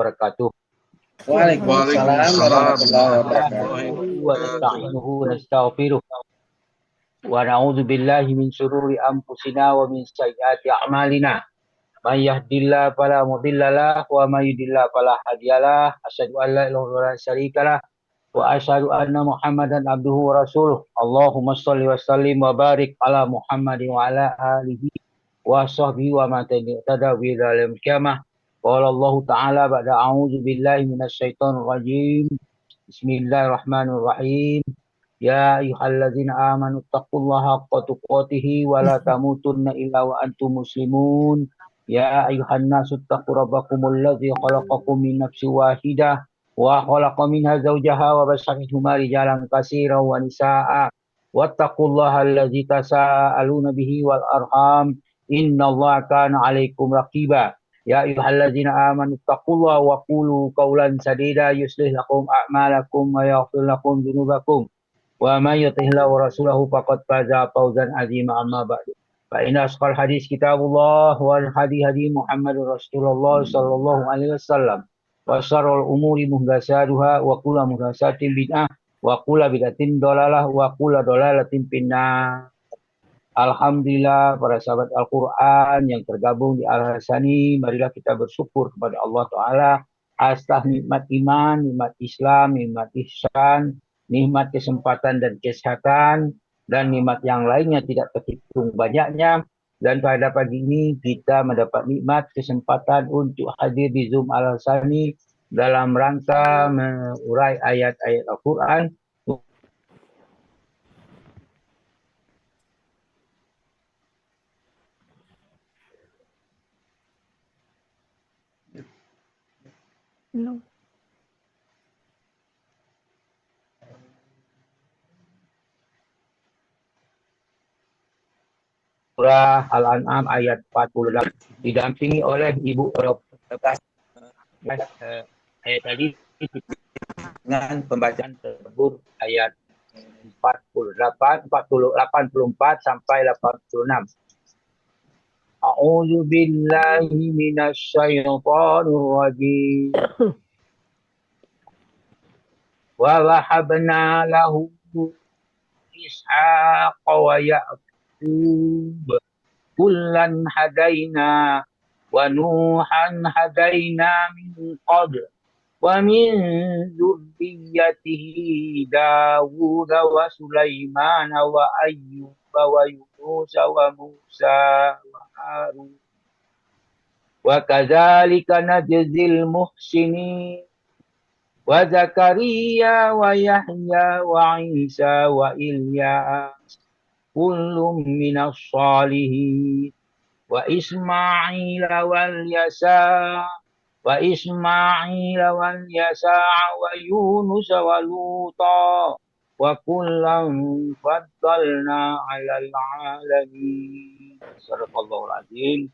wabarakatuh. Waalaikumsalam warahmatullahi Nahmaduhu wabarakatuh. wa nasta'inuhu wa nastaghfiruh wa na'udzu billahi min syururi anfusina wa min sayyiati a'malina. May yahdihillahu fala mudhillalah wa may yudhlil fala hadiyalah. Asyhadu an la ilaha illallah wa la syarikalah wa asyhadu anna Muhammadan abduhu wa rasuluh. Allahumma shalli wa sallim wa barik ala Muhammadin wa ala alihi wa sahbihi wa man tabi'ahum ila yaumil qiyamah. Qala Allah Ta'ala ba'da a'udzu billahi minasyaitonir rajim. Bismillahirrahmanirrahim. Ya ayyuhalladzina amanu taqullaha haqqa tuqatih wa la tamutunna illa wa antum muslimun. Ya ayyuhan nasu taqu rabbakumul ladzi khalaqakum min nafsin wahidah wa khalaqa minha zawjaha wa bassa minhuma rijalan katsiran wa nisaa'a. Wattaqullaha alladzi tasaaluna bihi wal arham. Innallaha kana 'alaikum raqiba. Ya ayyuhalladzina amanu taqullaha wa qulu qawlan sadida yuslih lakum a'malakum wa yaghfir lakum dzunubakum. Wa may yuti'illah wa rasulahu faqad faza fawzan 'azima amma ba'du. Fa inna asqal hadis kitabullah wal hadi Muhammadur Rasulullah sallallahu alaihi wasallam. Wa syarrul umuri muhdatsaatuha wa kullu muhdatsatin bid'ah wa kullu bid'atin dhalalah wa kullu dhalalatin finnar. Alhamdulillah para sahabat Al-Quran yang tergabung di Al-Hasani, marilah kita bersyukur kepada Allah Ta'ala atas nikmat iman, nikmat Islam, nikmat ihsan, nikmat kesempatan dan kesehatan, dan nikmat yang lainnya tidak terhitung banyaknya. Dan pada pagi ini kita mendapat nikmat kesempatan untuk hadir di Zoom Al-Hasani dalam rangka mengurai ayat-ayat Al-Quran. No. Surah Al-An'am ayat 48 didampingi oleh Ibu ayat tadi dengan pembacaan tersebut ayat 84 sampai 86. A'udzu billahi minasy syaithanir rajim. Wa wahabna lahu Ishaq wa Ya'qub kullan hadaina wa Nuhan hadaina min qabl wa min dzurriyyatihi Dawud wa Sulaiman wa Ayyub wa Yunus wa Musa wa Harun wa kadzalika najzil muhsinin wa Zakaria wa Yahya wa Isa wa Ilyas kullum minas shalihin wa Ismail wal Yasa wa Yunus wa Luta wa kullam faddalna 'alal 'alamin. Sadaqallahul azim.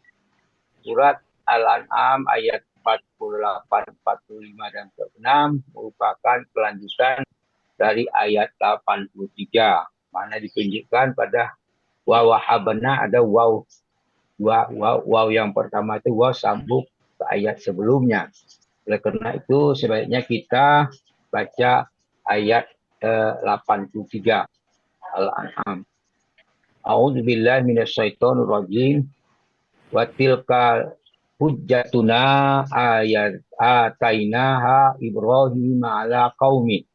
Surat Al-An'am ayat 48, 45 dan 46 merupakan kelanjutan dari ayat 83. Mana ditunjukkan pada wa wahabna ada waw yang pertama itu waw sambung ke ayat sebelumnya. Oleh karena itu sebaiknya kita baca ayat 83 Al-An'am. A'udzu billahi minasyaitonir rajim. Wa tilka hujjatuna ayat atainaha Ibrahim ala qaumi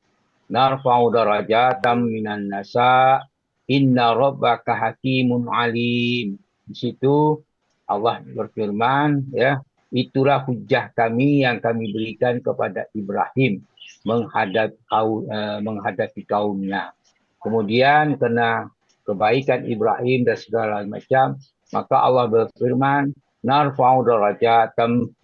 narfa'u darajatam minan nasa inna rabbaka hakimun alim. Di situ Allah berfirman, ya, itulah hujjah kami yang kami berikan kepada Ibrahim menghadapi kaumnya. Kemudian karena kebaikan Ibrahim dan segala macam, maka Allah berfirman, narfa'u darajatam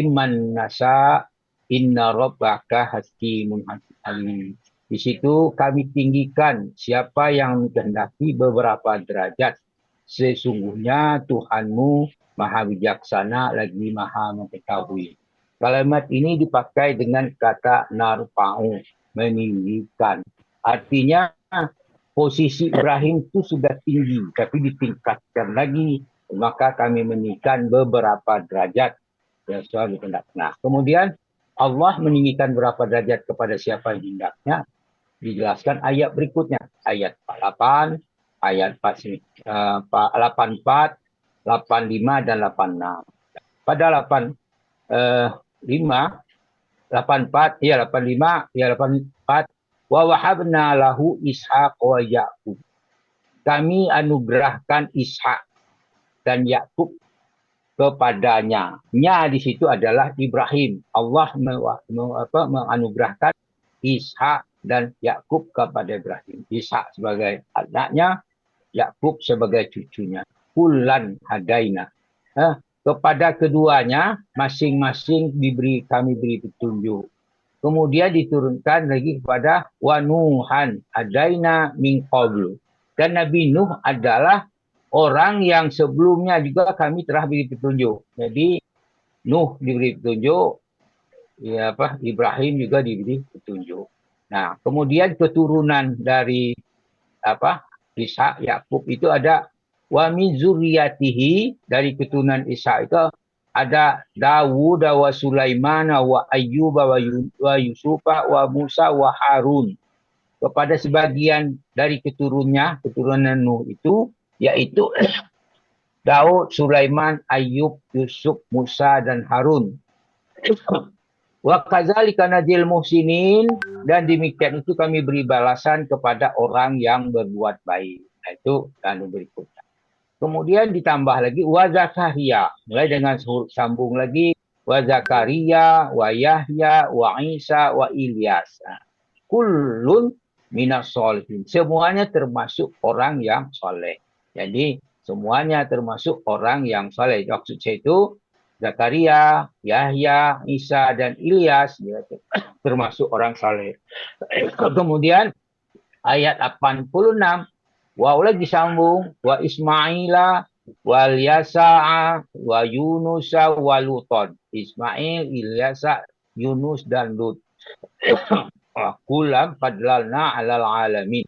man nasa inna rabbaka hakimun alim. Di situ kami tinggikan siapa yang menghendaki beberapa derajat. Sesungguhnya Tuhanmu maha bijaksana lagi maha mengetahui. Kalimat ini dipakai dengan kata narfa'u, meninggikan. Artinya posisi Ibrahim itu sudah tinggi, tapi ditingkatkan lagi. Maka kami meninggikan beberapa derajat. Ya, soal kehendak. Nah, kemudian Allah meninggikan berapa derajat kepada siapa yang hendaknya dijelaskan ayat berikutnya, ayat 48, ayat 84, 85 dan 86. Pada 85, 84, ya 85, ya 84, wa wahabna lahu Ishaq wa Ya'qub. Kami anugerahkan Ishak dan Yakub kepadanya. Nya di situ adalah Ibrahim. Allah menganugerahkan Ishak dan Yakub kepada Ibrahim. Ishak sebagai anaknya, Yakub sebagai cucunya. Kulan hadaina. Kepada keduanya masing-masing kami beri petunjuk. Kemudian diturunkan lagi kepada wa Nuhan hadaina min qablu. Dan Nabi Nuh adalah orang yang sebelumnya juga kami telah beri petunjuk. Jadi Nuh diberi petunjuk, ya Ibrahim juga diberi petunjuk. Nah, kemudian keturunan dari Ishak, Yakub itu ada wa min zurriyatihi, dari keturunan Ishak itu ada Dawud wa Sulaiman wa Ayyub wa Yusuf wa Musa wa Harun. Kepada sebagian dari keturunan Nuh itu, yaitu Daud, Sulaiman, Ayub, Yusuf, Musa dan Harun. Wa kadzalika najzil muhsinin, dan demikian itu kami beri balasan kepada orang yang berbuat baik. Itu anu berikutnya. Kemudian ditambah lagi wa Zakaria, mulai dengan sambung lagi wa Zakaria, wa Yahya, wa Isa, wa Ilyas. Kullun minas sholihin. Semuanya termasuk orang yang soleh. Jadi semuanya termasuk orang yang soleh. Maksud saya itu Zakaria, Yahya, Isa, dan Ilyas termasuk orang soleh. Kemudian ayat 86, wow lagi sambung, wa Ismaila, wa Ilyasa'a, wa Yunusa, wa Luton. Ismail, Ilyasa, Yunus, dan Lut. Kulam fadlalna alal alamin.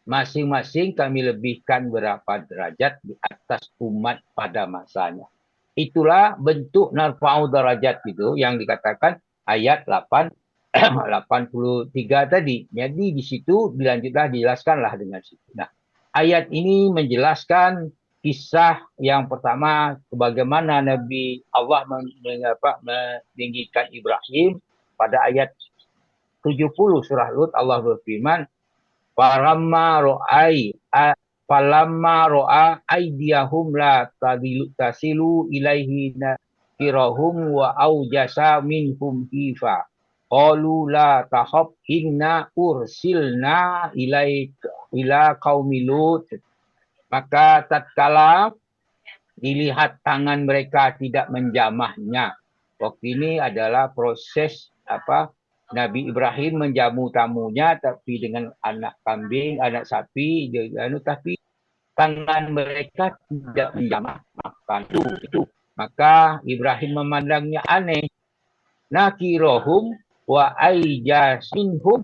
Masing-masing kami lebihkan berapa derajat di atas umat pada masanya. Itulah bentuk narfa'u derajat itu yang dikatakan ayat 83 tadi. Jadi di situ dijelaskanlah dengan situ. Nah, ayat ini menjelaskan kisah yang pertama, bagaimana Nabi Allah meninggikan Ibrahim. Pada ayat 70 surah Lut Allah berfirman, falamma ro'a aydiyahum la tasilu ilaihi nakirahum wa aujasa minhum hifa qalu la tahab inna ursilna ila qaumi Lut. Maka tatkala dilihat tangan mereka tidak menjamahnya. Waktu ini adalah proses Nabi Ibrahim menjamu tamunya, tapi dengan anak kambing, anak sapi, tapi tangan mereka tidak menjamah makan itu. Maka Ibrahim memandangnya aneh. Nakirohum wa ayjasinhum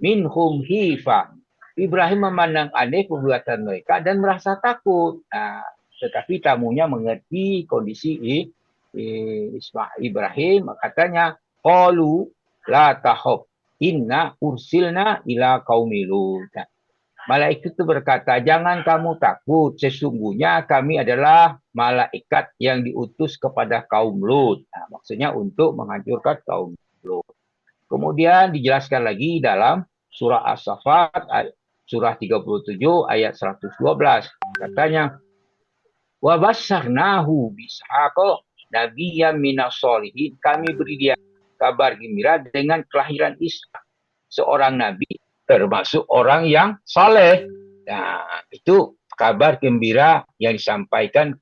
minhum hifa. Ibrahim memandang aneh perbuatan mereka dan merasa takut. Nah, tetapi tamunya mengerti kondisi Ibrahim, katanya qalu la tahab inna ursilna ila qaumi Lut. Malaikat itu berkata, jangan kamu takut, sesungguhnya kami adalah malaikat yang diutus kepada kaum Lut. Nah, maksudnya untuk menghancurkan kaum Lut. Kemudian dijelaskan lagi dalam surah As-Saffat surah 37 ayat 112. Katanya wa basyarnahu bishaqa nabiyyan minas sholihin, kami beri dia kabar gembira dengan kelahiran Ishak, seorang nabi termasuk orang yang saleh. Nah, itu kabar gembira yang disampaikan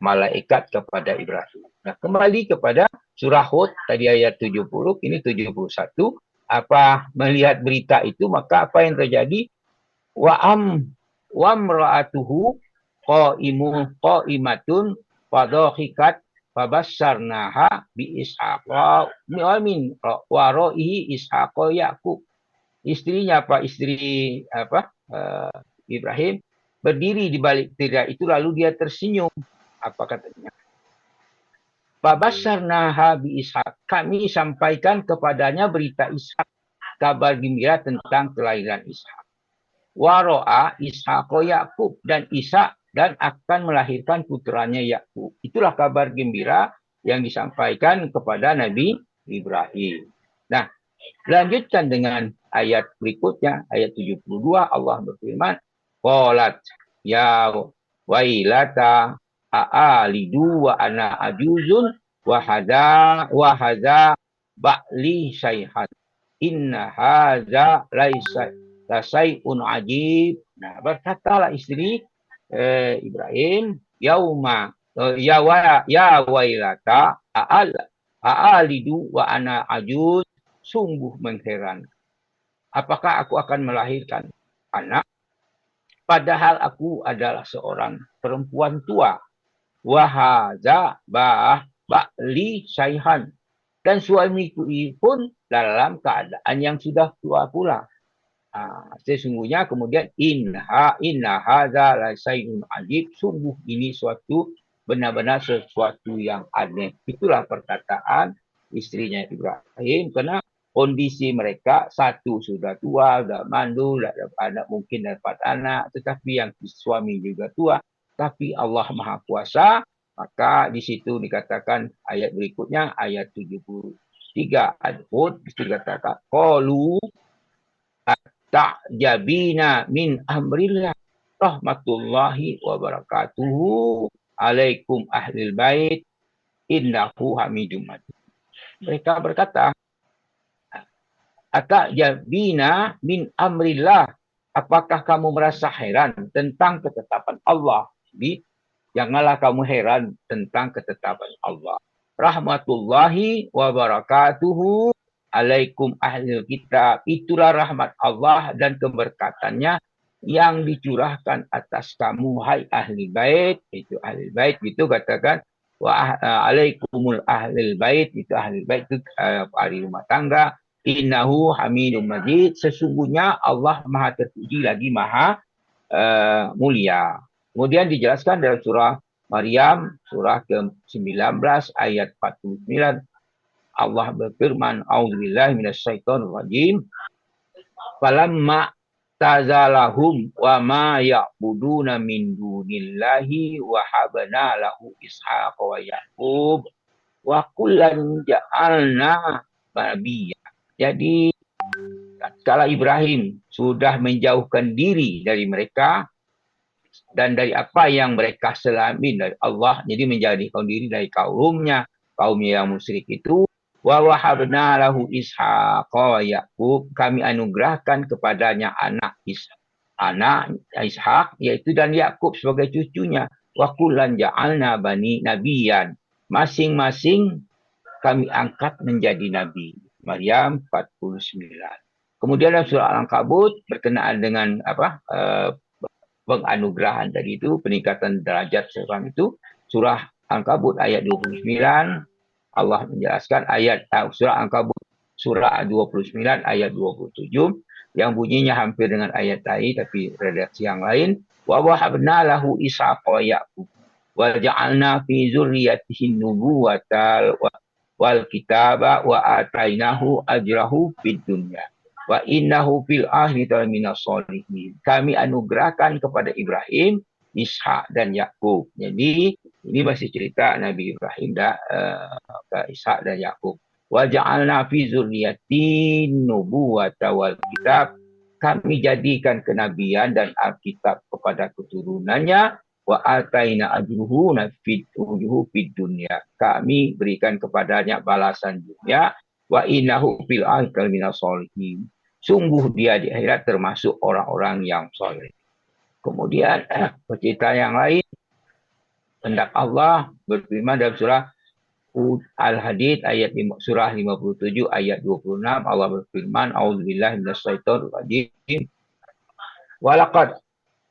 malaikat kepada Ibrahim. Nah, kembali kepada surah Hud tadi ayat 70, ini 71. Melihat berita itu, maka apa yang terjadi? Wa amra'atuhu qa'imatun fadhahikat fabasyarnaha bi Ishaqa min wara'ihi Ishaqa Yakub. Istrinya Ibrahim berdiri di balik tirai itu, lalu dia tersenyum. Apa katanya? Fabasyarnaha bi Ishak. Kami sampaikan kepadanya berita Ishak, kabar gembira tentang kelahiran Ishak. Waro'a Ishak Yakub, dan Ishak dan akan melahirkan putranya Yakub. Itulah kabar gembira yang disampaikan kepada Nabi Ibrahim. Nah, lanjutkan dengan ayat berikutnya, ayat 72, Allah berfirman, qalat ya wailata a'alidu wa ana ajuzun wa hadza ba'li syaihan inna hadza laisa lasai'un ajib. Nah, berkatalah istri Ibrahim, ya wailata a'alidu wa ana ajuz, sungguh mengherankan. Apakah aku akan melahirkan anak padahal aku adalah seorang perempuan tua. Wahaza ba'li syaihan, dan suamiku pun dalam keadaan yang sudah tua pula. Sesungguhnya kemudian inna hadza la syai'un ajib, sungguh ini suatu benar-benar sesuatu yang aneh. Itulah perkataan istrinya Ibrahim, karena kondisi mereka, satu sudah tua, sudah mandul, tidak ada anak, mungkin dapat anak, tetapi yang suami juga tua, tapi Allah Maha Kuasa. Maka di situ dikatakan ayat berikutnya, ayat 73 Ad-Hud, dikatakan qalu ta'jabina min amrillah rahmatullahi wa barakatuhu alaikum ahlil bait innahu hamidum majid. Mereka berkata, ta'jabina min amrillah, apakah kamu merasa heran tentang ketetapan Allah? Janganlah kamu heran tentang ketetapan Allah. Rahmatullahi wa barakatuhu alaikum ahlil kitab, itulah rahmat Allah dan keberkatannya yang dicurahkan atas kamu, hai ahli bait. Itu ahli bait itu katakan, wa alaikumul ahlil bait, itu ahli bait itu ahli rumah tangga. Innahu hamidum majid, sesungguhnya Allah Maha terpuji lagi Maha mulia. Kemudian dijelaskan dalam surah Maryam, surah ke-19 ayat 49, Allah berfirman, a'udzubillahi minasyaitonir rajim, falamma tazalahum wa ma ya'buduna min dunillahi wa habna lahu ishaqa wa yaqub wa kullan ja'alna nabiyya. Jadi kala Ibrahim sudah menjauhkan diri dari mereka dan dari apa yang mereka selami dari Allah, jadi menjadikan diri dari kaumnya yang musyrik itu, wa wahabna lahu ishaqa wa yaqub, kami anugerahkan kepadanya anak Ishak yaitu dan Yakub sebagai cucunya, wa kullan ja'alna bani nabiyan, masing-masing kami angkat menjadi nabi. Maryam 49. Kemudian dalam surah Al-Ankabut berkenaan dengan penganugerahan tadi itu, peningkatan derajat seorang itu, surah Al-Ankabut ayat 29, Allah menjelaskan ayat surah Al-Ankabut surah 29 ayat 27 yang bunyinya hampir dengan ayat tadi tapi redaksi yang lain, wa wahabna lahu ishaqa wa yaqub wa ja'alna fi dzurriyyatihi nubuwata wal kitaba wa atainahu ajrahu fid dunya wa innahu fil akhirati minas sholihin. Kami anugerahkan kepada Ibrahim, Ishak dan Yakub. Jadi ini masih cerita Nabi Ibrahim ke Ishak dan Yakub. Wa ja'alna fi dzurriyyatin nubuwata wal kitab, kami jadikan kenabian dan Alkitab kepada keturunannya. Wa ataina ajruhu fid dunya, kami berikan kepadanya balasan dunia. Wa innahu fil akhirati minas sholihin, sungguh dia di akhirat termasuk orang-orang yang soleh. Kemudian cerita yang lain, hendak Allah berfirman dalam surah Al-Hadid ayat surah 57 ayat 26, Allah berfirman, a'udzubillahi minasyaitonir rajim, walaqad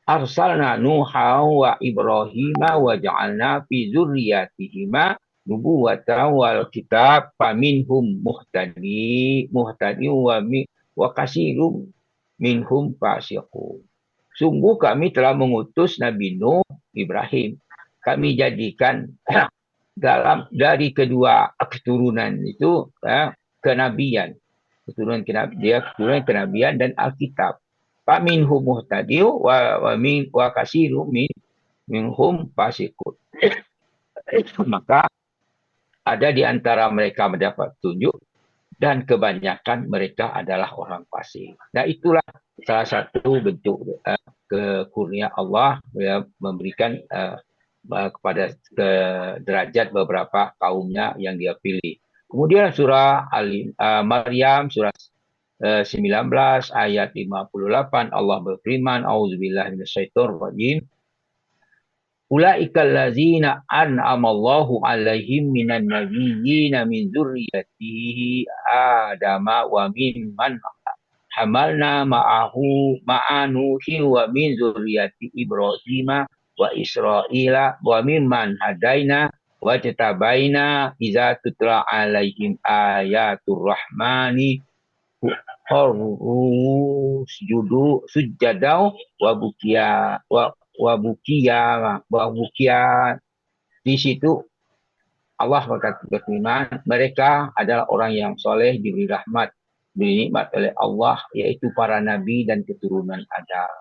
arsalna Nuha wa Ibrahima wa ja'alna fi dzurriyyatihima nubuwatan wal kitab faminhum muhtadi wa katsirum minhum fasiqun. Sungguh kami telah mengutus Nabi Nuh, Ibrahim. Kami jadikan dari kedua keturunan itu kenabian, keturunan kenabian dan Alkitab. Faminhum muhtadiu wa kasiru minhum fasiqun. Maka ada di antara mereka mendapat petunjuk dan kebanyakan mereka adalah orang fasik. Nah, itulah salah satu bentuk kekurniaan Allah ya, memberikan kepada derajat beberapa kaumnya yang dia pilih. Kemudian surah Maryam surah 19 ayat 58 Allah berfirman, A'udzubillahi minasyaitonirrajim. Ulaikal ladzina an'amallahu alaihim minan nabiyyina min dzurriyyatihi Adama wa mimman hamalna ma'anuhi wa min dzurriyyati Ibrahim wa Israila wa mimman hadaina wa jatabaina idza tutla alaihim ayatur rahmani kharru sujudau wa bukia. Di situ Allah berfirman, mereka adalah orang yang soleh, diberi rahmat, diberi nikmat oleh Allah, yaitu para nabi dan keturunan Adam.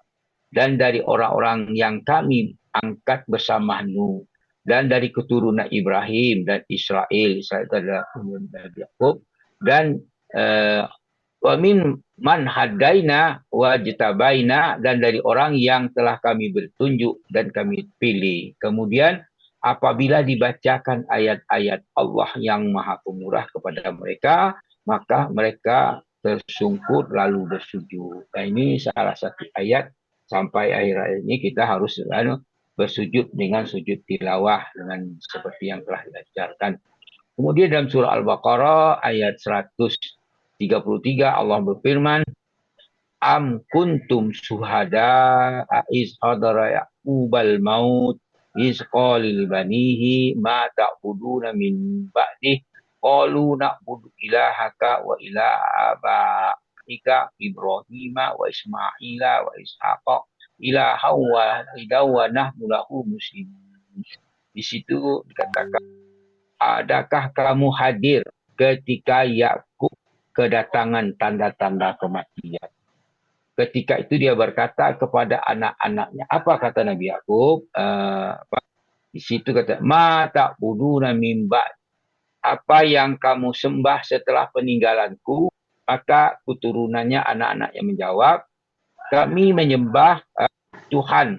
Dan dari orang-orang yang kami angkat bersama Nuh, dan dari keturunan Ibrahim dan Israel itu adalah keturunan Nabi Yakub, dan wa min man hadaina wa jitabaina, dan dari orang yang telah kami bertunjuk dan kami pilih. Kemudian apabila dibacakan ayat-ayat Allah yang maha pemurah kepada mereka, maka mereka tersungkur lalu bersujud. Nah, ini salah satu ayat sampai akhir ayat ini kita harus bersujud dengan sujud tilawah dengan seperti yang telah diajarkan. Kemudian dalam surah Al-Baqarah ayat 133 Allah berfirman, Am kuntum syuhada iz hadara yaqubal maut iz qala li banihi ma ta'buduna min ba'di qalu na'budu ilahaka wa ilaha abaika Ibrahim wa Ismaila wa Ishaqa ilaha wahidaw wa nahnu lahu muslimun. Di situ dikatakan, adakah kamu hadir ketika Yakub kedatangan tanda-tanda kematian? Ketika itu dia berkata kepada anak-anaknya. Apa kata Nabi Yakub? Di situ kata, Ma ta'buduna min ba'd. Apa yang kamu sembah setelah peninggalanku? Maka keturunannya anak-anak yang menjawab, kami menyembah Tuhan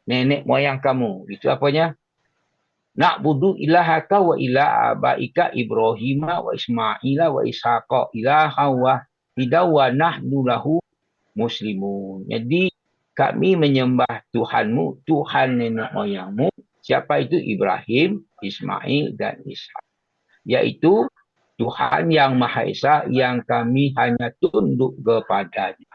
nenek moyang kamu. Itu apanya? Na'budu ilahaka wa ilah abaika Ibrahim wa Ismaila wa Ishaqa ilaha wahidaw wa nahnu lahu muslimun. Jadi kami menyembah Tuhanmu, Tuhan nenek moyangmu. Siapa itu? Ibrahim, Ismail dan Ishak. Yaitu Tuhan yang Maha Esa yang kami hanya tunduk kepadanya.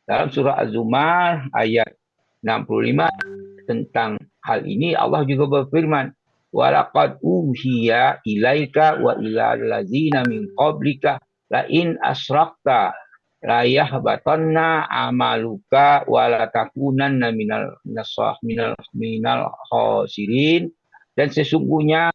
Dalam surah Az-Zumar ayat 65 tentang hal ini Allah juga berfirman, walaqad uhiya ilaika wa ilal ladzina min qablika la in asrakta la yahbatanna amaluka wa la takunanna minal khasirin. Dan sesungguhnya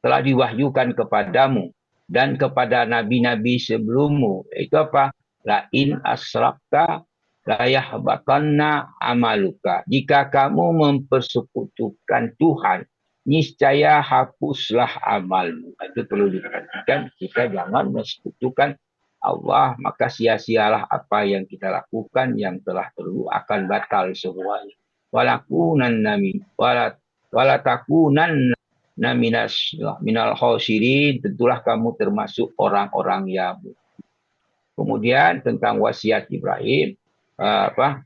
telah diwahyukan kepadamu dan kepada nabi-nabi sebelummu, itu apa? La in asrakta la yahbatanna amaluka. Jika kamu mempersekutukan Tuhan, niscaya hapuslah amalmu. Itu perlu diperhatikan. Kita jangan mensekutukan Allah, maka sia-sialah apa yang kita lakukan yang telah perlu akan batal semuanya. Walatakunanna minal khasirin. Tentulah kamu termasuk orang-orang yang. Kemudian tentang wasiat Ibrahim, wa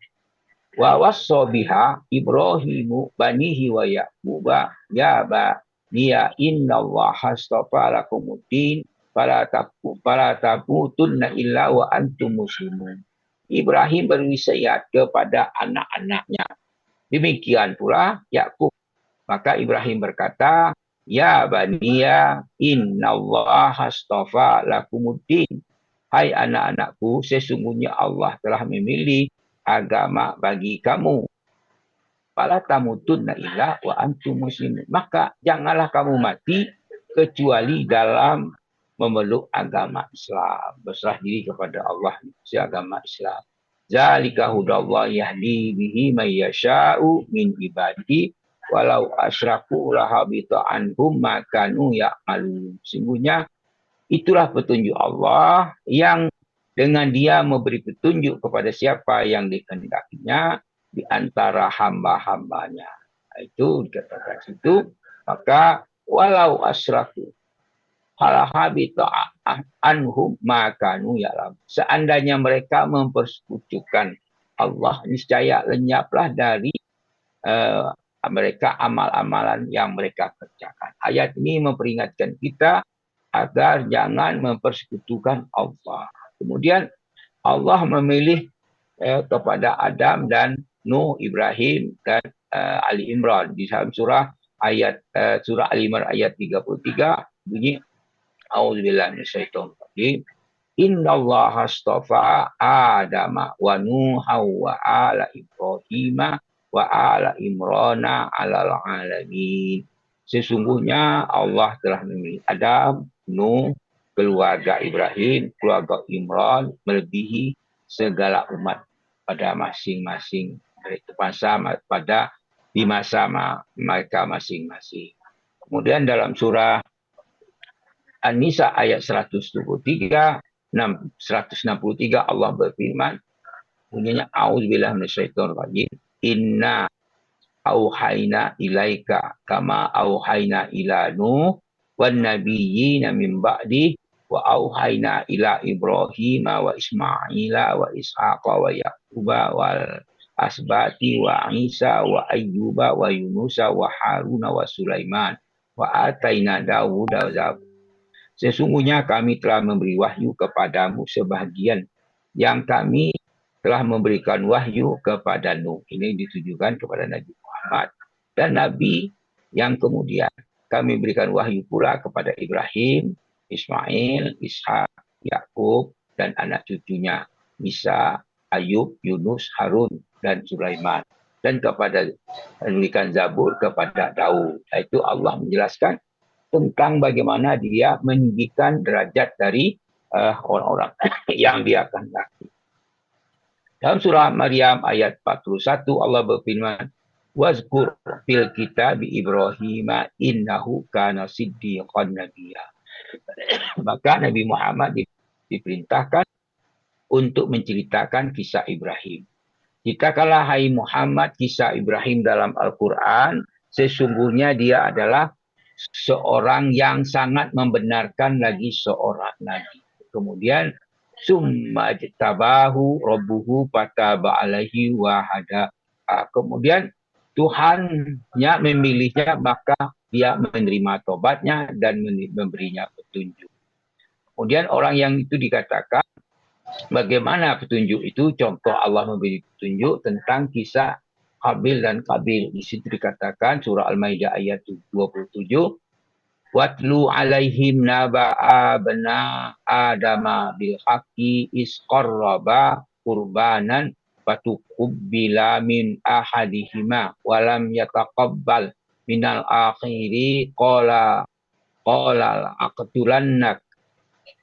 wassabiha Ibrahimu banihi wa Yaquba ya baniya innallaha astafa lakumuddin fala tamutunna illa wa antum muslimun. Ibrahim berwasiat kepada anak-anaknya. Demikian pula Yakub. Maka Ibrahim berkata, ya baniya innallaha astafa lakumuddin. Hai anak-anakku, sesungguhnya Allah telah memilih agama bagi kamu. fala tamutunna illa wa antum muslimun. Maka janganlah kamu mati kecuali dalam memeluk agama Islam, berserah diri kepada Allah, agama Islam. Zalika hudallah yahdi bihi may yasha'u min ibadihi walau asyraku lahabita anhum ma kanu ya'malun. Sungguhnya itulah petunjuk Allah yang dengan dia memberi petunjuk kepada siapa yang dikehendakinya di antara hamba-hambanya. Itu dikatakan situ, maka walau asyraku halahabita anhum makanu ya'lam. Seandainya mereka mempersekutukan Allah, niscaya lenyaplah dari mereka amal-amalan yang mereka kerjakan. Ayat ini memperingatkan kita agar jangan mempersekutukan Allah. Kemudian Allah memilih kepada Adam dan Nuh, Ibrahim dan Ali Imran di dalam surah Ali Imran ayat 33 bunyi A'udzubillahi minasyaitonir rajim. Innallaha astafa Adama wa Nuha wa ala Ibrahim wa ala Imrana 'alal 'alamin. Sesungguhnya Allah telah memilih Adam, Nuh, keluarga Ibrahim, keluarga Imran melebihi segala umat pada masing-masing di masa mereka masing-masing. Kemudian dalam surah An-Nisa ayat 163 Allah berfirman, bunyinya a'udzubillahi minasyaitonir rajim, inna auhayna ilaika kama auhayna ila Nuh wan nabiyyina min ba'di wa auhayna ila Ibrahim wa Ismaila wa Ishaqa wa Yaquba wal asbati wa Isa wa Ayyuba wa Yunusa wa Haruna wa Sulaiman wa ataina Dawuda zabur. Sesungguhnya kami telah memberi wahyu kepadamu sebahagian yang kami telah memberikan wahyu kepada Nuh. Ini ditujukan kepada Nabi Muhammad. Dan Nabi yang kemudian kami berikan wahyu pula kepada Ibrahim, Ismail, Ishak, Yakub, dan anak cucunya Isa, Ayub, Yunus, Harun, dan Sulaiman. Dan kepada memberikan Zabur kepada Daud. Itu Allah menjelaskan tentang bagaimana dia meninggikan derajat dari orang-orang yang dia kehendaki. Dalam surah Maryam ayat 41 Allah berfirman, wazkur fil kitabi Ibrahim innahu kana siddiqan nabiyya. Maka Nabi Muhammad diperintahkan untuk menceritakan kisah Ibrahim. Ceritakanlah hai Muhammad kisah Ibrahim dalam Al-Quran, sesungguhnya dia adalah seorang yang sangat membenarkan lagi seorang nabi. Kemudian summa jtabahu rabbuhu fataba alaihi wa hada. Kemudian Tuhannya memilihnya, maka dia menerima tobatnya dan memberinya petunjuk. Kemudian orang yang itu dikatakan bagaimana petunjuk itu? Contoh Allah memberi petunjuk tentang kisah Habil dan Qabil. Di situ dikatakan surah Al-Maidah ayat 27, watlu alaihim naba'a bana adama bil haqqi isqarraba qurbanan fatuqabbala min ahadihima walam yataqabbal minal akhiri qala aqtulannak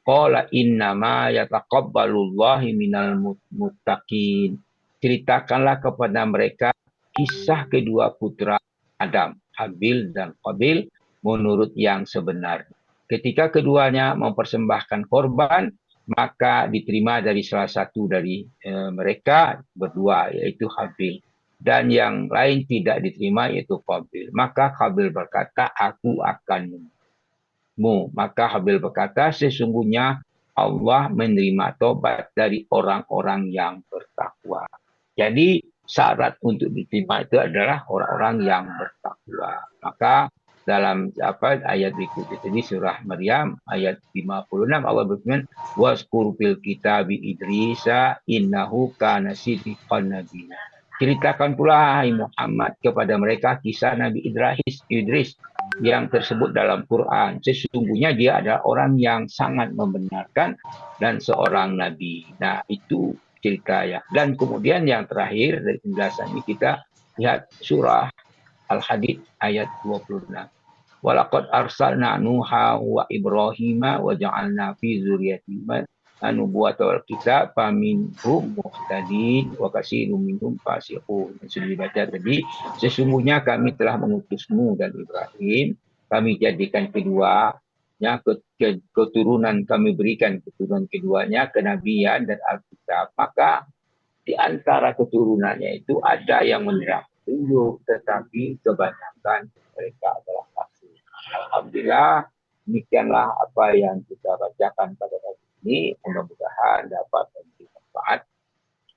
qala innama yataqabbalullahu minal muttaqin. Ceritakanlah kepada mereka kisah kedua putra Adam, Habil dan Qabil, menurut yang sebenar. Ketika keduanya mempersembahkan korban, maka diterima dari salah satu dari mereka berdua, yaitu Habil. Dan yang lain tidak diterima, yaitu Qabil. Maka Qabil berkata, aku akan menerima. Maka Habil berkata, sesungguhnya Allah menerima tobat dari orang-orang yang bertakwa. Jadi syarat untuk diterima itu adalah orang-orang yang bertakwa. Maka dalam ayat berikut itu di surah Maryam ayat 56 Allah berfirman, wazkur fil kitabi Idrisa innahu kana siddiqan nabiyya. Ceritakan pula hai Muhammad kepada mereka kisah Nabi Idris yang tersebut dalam Quran. Sesungguhnya dia adalah orang yang sangat membenarkan dan seorang nabi. Nah, itu cerita ya. Dan kemudian yang terakhir dari penjelasan ini kita Lihat surah Al-Hadid ayat 26. Walaqad arsalna Nuha wa Ibrahima wa ja'alna fi dzurriyyatihima an-nubuwata wal kitab faminhum muhtadin wa katsirun minhum fasiqun. Sudah dibaca tadi, sesungguhnya kami telah mengutusmu dan Ibrahim, kami jadikan keduanya keturunan, kami berikan keturunan keduanya kenabian dan Alkitab. Maka di antara keturunannya itu ada yang menerima petunjuk, tetapi kebanyakan mereka adalah fasik. Alhamdulillah, demikianlah apa yang kita bacakan pada hari ini. Mudah-mudahan dapat memberi manfaat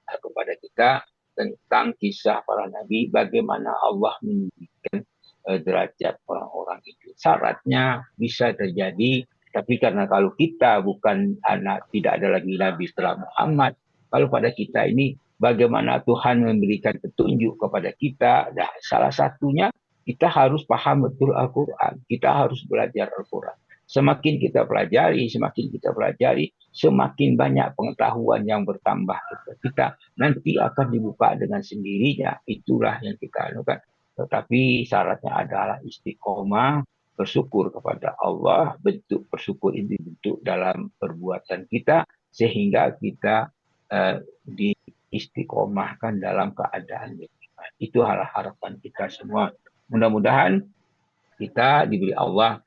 kepada kita tentang kisah para nabi, bagaimana Allah meninggikan derajat orang-orang itu. Syaratnya bisa terjadi, tapi karena kalau kita bukan anak, tidak ada lagi nabi setelah Muhammad, kalau pada kita ini bagaimana Tuhan memberikan petunjuk kepada kita, dan salah satunya kita harus paham betul Al-Quran. Kita harus belajar Al-Quran. Semakin kita pelajari, semakin banyak pengetahuan yang bertambah kepada kita. Nanti akan dibuka dengan sendirinya. Itulah yang kita lakukan. Tetapi syaratnya adalah istiqomah, bersyukur kepada Allah. Bentuk bersyukur ini bentuk dalam perbuatan kita, sehingga kita diistiqomahkan dalam keadaan yang iman. Itu harapan kita semua. Mudah-mudahan kita diberi Allah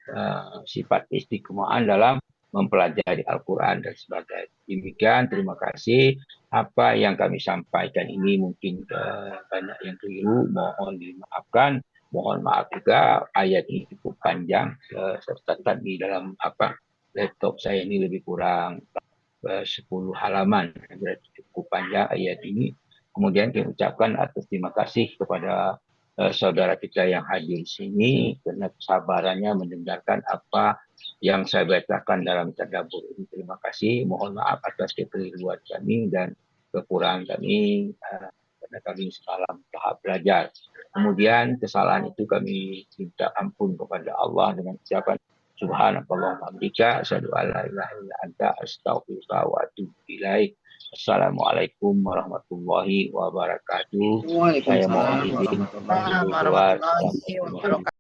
sifat istiqomahan dalam mempelajari Al-Quran dan sebagainya. Demikian, terima kasih. Apa yang kami sampaikan ini mungkin banyak yang keliru, mohon dimaafkan. Mohon maaf juga, ayat ini cukup panjang, tercatat di dalam laptop saya ini lebih kurang 10 halaman. Berarti cukup panjang ayat ini. Kemudian kami ucapkan atas terima kasih kepada saudara kita yang hadir di sini karena kesabarannya mendengarkan apa yang saya bacakan dalam tadabbur ini. Terima kasih. Mohon maaf atas kekeliruan kami dan kekurangan kami karena kami semalam tahap belajar. Kemudian kesalahan itu kami minta ampun kepada Allah dengan ucapan Subhanallah wa bihamdika asyhadu an la ilaha illa anta astaghfiruka wa atubu ilaik. Assalamualaikum warahmatullahi wabarakatuh. Saya mohon Waalaikumsalam izin warahmatullahi berdoa. Warahmatullahi wabarakatuh.